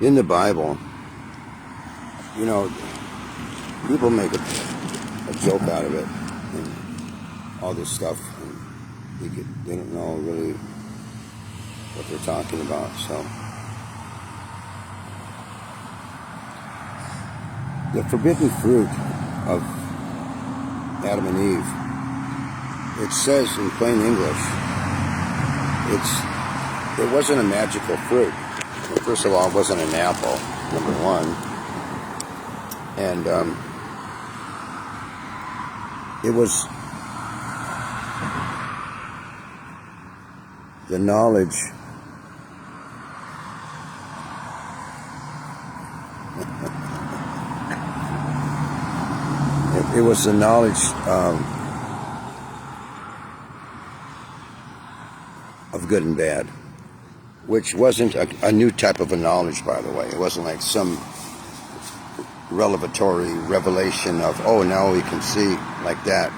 in the Bible, people make a joke out of it and all this stuff, and they don't know really what they're talking about. So the forbidden fruit of Adam and Eve, it says in plain English, it wasn't a magical fruit. Well, first of all, it wasn't an apple, number one. And it was the knowledge it was the knowledge of good and bad, which wasn't a new type of a knowledge, by the way. It wasn't like some revelatory revelation of, oh, now we can see like that.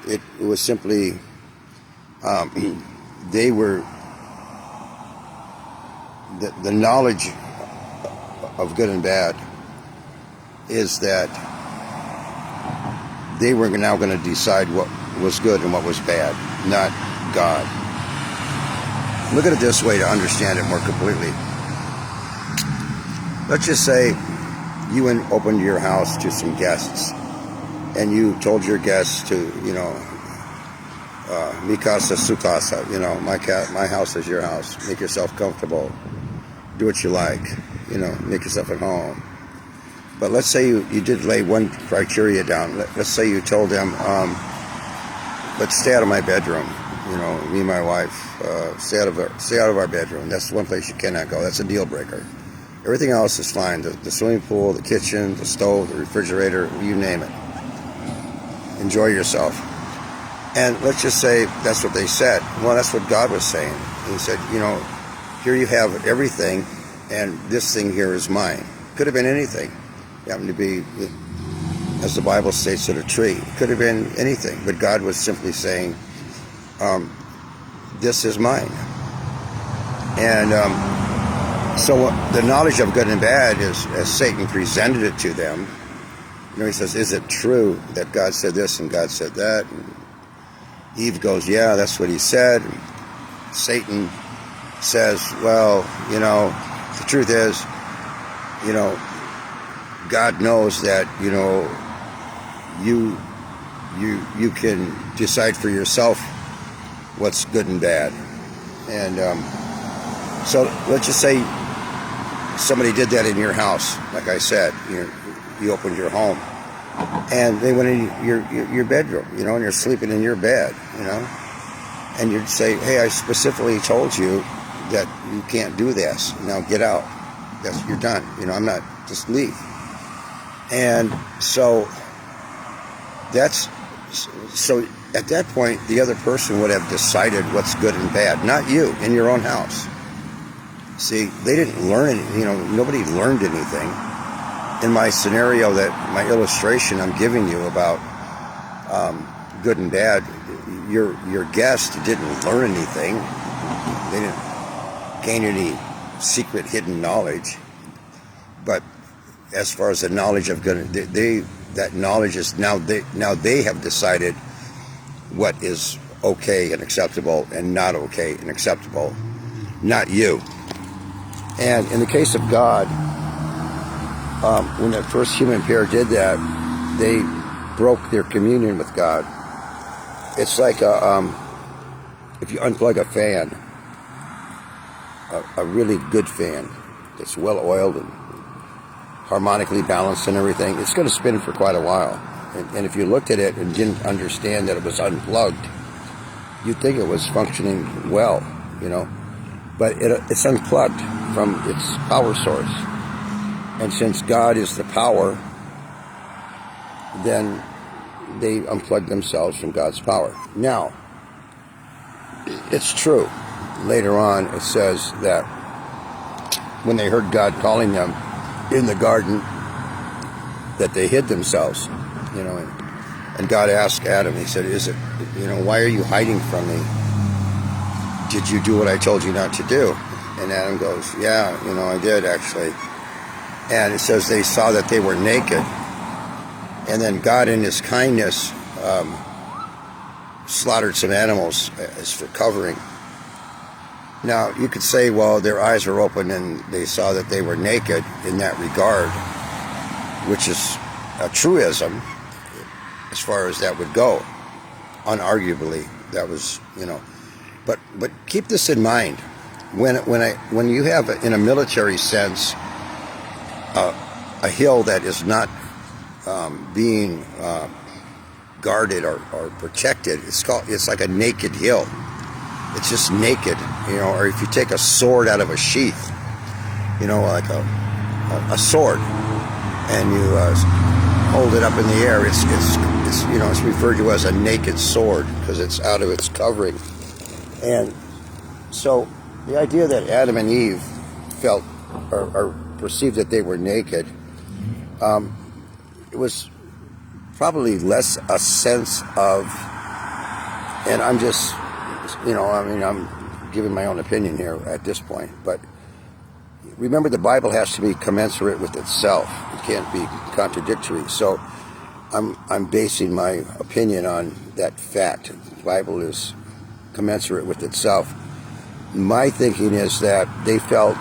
It was simply, they were, the knowledge of good and bad is that they were now going to decide what was good and what was bad, not God. Look at it this way to understand it more completely. Let's just say you opened your house to some guests, and you told your guests to, mi casa, su casa, my house is your house. Make yourself comfortable. Do what you like, make yourself at home. But let's say you did lay one criteria down. Let's say you told them, let's stay out of my bedroom. Me and my wife, stay out of our bedroom. That's the one place you cannot go. That's a deal breaker. Everything else is fine. The swimming pool, the kitchen, the stove, the refrigerator, you name it. Enjoy yourself. And let's just say that's what they said. Well, that's what God was saying. He said, here you have everything, and this thing here is mine. Could have been anything. It happened to be, as the Bible states, a tree. It could have been anything, but God was simply saying, this is mine. And so the knowledge of good and bad is, as Satan presented it to them, he says, is it true that God said this and God said that? And Eve goes, yeah, that's what he said. And Satan says, well, the truth is, God knows that, you can decide for yourself what's good and bad. And so let's just say somebody did that in your house. Like I said, you opened your home, and they went in your bedroom, and you're sleeping in your bed, and you'd say, hey, I specifically told you that you can't do this. Now get out. You're done. I'm not, just leave. And so at that point, the other person would have decided what's good and bad, not you, in your own house. See, they didn't learn anything, nobody learned anything. In my scenario, my illustration I'm giving you about good and bad, your guest didn't learn anything. They didn't gain any secret hidden knowledge. But as far as the knowledge of good, that knowledge is now they have decided what is okay and acceptable and not okay and acceptable, not you. And in the case of God, when that first human pair did that, they broke their communion with God. It's like if you unplug a fan, a really good fan that's well oiled and harmonically balanced and everything, it's going to spin for quite a while. And if you looked at it and didn't understand that it was unplugged, you'd think it was functioning well, but it's unplugged from its power source. And since God is the power, then they unplug themselves from God's power. Now, it's true. Later on, it says that when they heard God calling them in the garden, that they hid themselves, and God asked Adam, he said, why are you hiding from me? Did you do what I told you not to do? And Adam goes, yeah, I did actually. And it says they saw that they were naked. And then God in his kindness slaughtered some animals as for covering. Now, you could say, well, their eyes were open and they saw that they were naked in that regard, which is a truism as far as that would go. Unarguably, that was, But keep this in mind. When you have, in a military sense, a hill that is not being guarded or protected, it's like a naked hill. It's just naked, or if you take a sword out of a sheath, like a sword, and you hold it up in the air, it's referred to as a naked sword because it's out of its covering. And so the idea that Adam and Eve felt or perceived that they were naked, it was probably less a sense of, and I'm just, I'm giving my own opinion here at this point, but remember the Bible has to be commensurate with itself. It can't be contradictory. So I'm basing my opinion on that fact. The Bible is commensurate with itself. My thinking is that they felt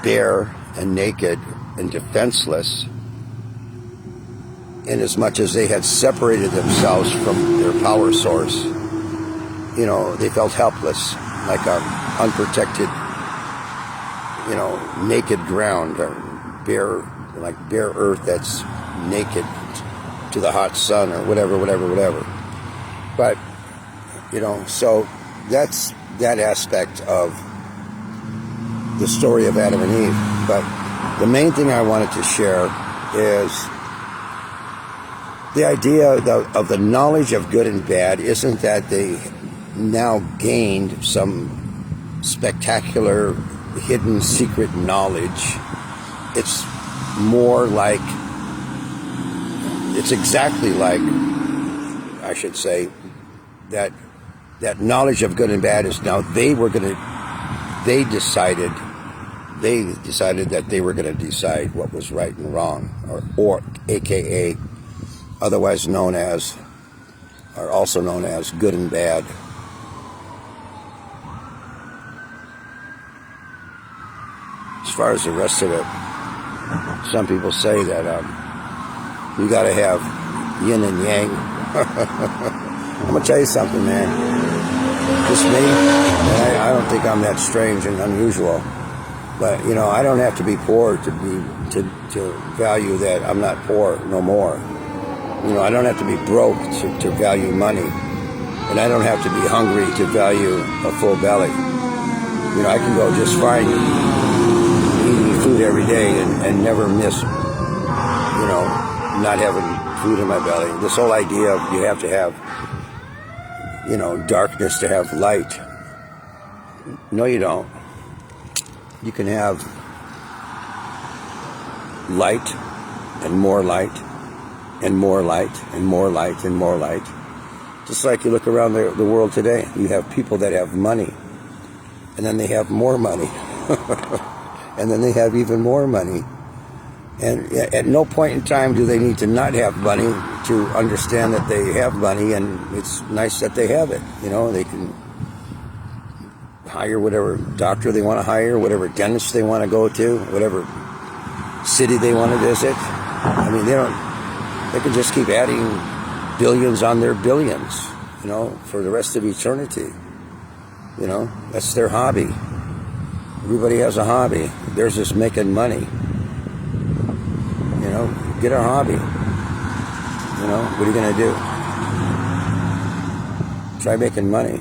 bare and naked and defenseless in as much as they had separated themselves from their power source. They felt helpless, like unprotected, naked ground, or bare earth that's naked to the hot sun, or whatever. But, so that's that aspect of the story of Adam and Eve. But the main thing I wanted to share is the idea of the knowledge of good and bad isn't that they now gained some spectacular hidden secret knowledge. It's more like, it's exactly like, I should say, that knowledge of good and bad is now they decided that they were going to decide what was right and wrong, or AKA otherwise known as, or also known as, good and bad. As far as the rest of it, some people say that you got to have yin and yang. I'm going to tell you something, man. Just me, and I don't think I'm that strange and unusual. But, I don't have to be poor to value that I'm not poor no more. I don't have to be broke to value money. And I don't have to be hungry to value a full belly. I can go just fine eating food every day and never miss, not having food in my belly. This whole idea of you have to have, darkness to have light. No, you don't. You can have light and more light and more light and more light and more light. Just like you look around the world today, you have people that have money, and then they have more money, and then they have even more money. And at no point in time do they need to not have money to understand that they have money, and it's nice that they have it. They can hire whatever doctor they want to hire, whatever dentist they want to go to, whatever city they want to visit. I mean, they can just keep adding billions on their billions, for the rest of eternity. That's their hobby. Everybody has a hobby. Theirs is making money. Get a hobby. What are you going to do? Try making money.